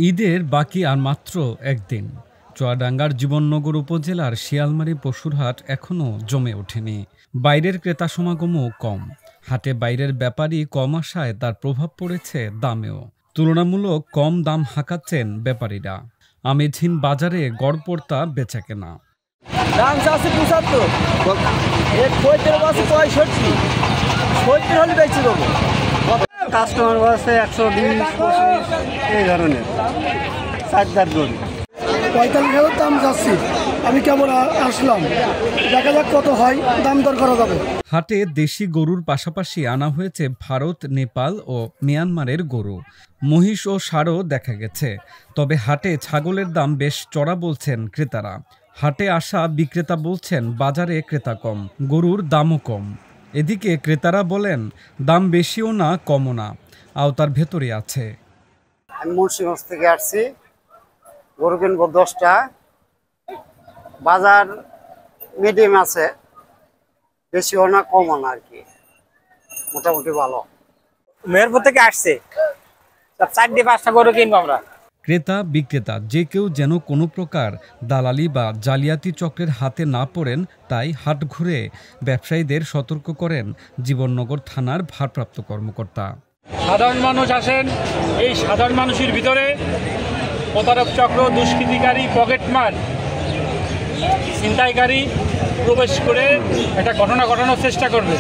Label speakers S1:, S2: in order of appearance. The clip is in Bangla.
S1: ঈদের বাকি আর মাত্র একদিন। চুয়াডাঙ্গার জীবননগর উপজেলার শিয়ালমারী পশুর হাট এখনও জমে ওঠেনি। বাইরের ক্রেতা সমাগমও কম। হাটে বাইরের ব্যাপারী কম আসায় তার প্রভাব পড়েছে দামেও। তুলনামূলক কম দাম হাঁকাচ্ছেন ব্যাপারীরা। আমেঝিন বাজারে গড়পড়তা বেচাকেনা।
S2: দাম চাচ্ছে ৭৫, এক খদ্দের বাসে ৬৫, ৭০ হলে বেশি দেবো।
S3: কাস্টমার বাসে ১২০, ২৫ এই ধরনের চারদার গরু
S4: ৪৫ দাম যাচ্ছি। আমি কেমন আসলাম, দেখা যাক কত হয়, দাম দর করা যাবে।
S1: হাটে দেশি গরুর পাশাপাশি আনা হয়েছে ভারত, নেপাল ও মিয়ানমারের গরু। মহিষ ও ষাঁড়ও দেখা গেছে। তবে হাটে ছাগলের দাম বেশ চড়া বলছেন ক্রেতারা। হাটে আসা বিক্রেতা বলছেন বাজারে ক্রেতা কম, গরুর দামও কম। এদিকে ক্রেতারা বলেন দাম বেশিও না কমও না, আওতার ভেতরে আছে।
S3: আমি মুন্সিগঞ্জ থেকে আসছি, গরু কিনবো 10টা। বাজার মিডিয়াম আছে, বেশিও না কমও না, আর কি মোটামুটি ভালো।
S2: মেহেরপুর থেকে আসছে, ৪-৫টা গরু কিনবো আমরা।
S1: ক্রেতা বিক্রেতা যে কেউ যেন কোনো প্রকার দালালি বা জালিয়াতি চক্রের হাতে না পড়েন, তাই হাট ঘুরে ব্যবসায়ীদের সতর্ক করেন জীবননগর থানার ভারপ্রাপ্ত কর্মকর্তা।
S5: সাধারণ মানুষ আসেন, এই সাধারণ মানুষের ভিতরে প্রতারক চক্র, দুষ্কৃতিকারী, পকেটমার, ছিনতাইকারী প্রবেশ করে একটা ঘটনা ঘটানোর চেষ্টা করবে।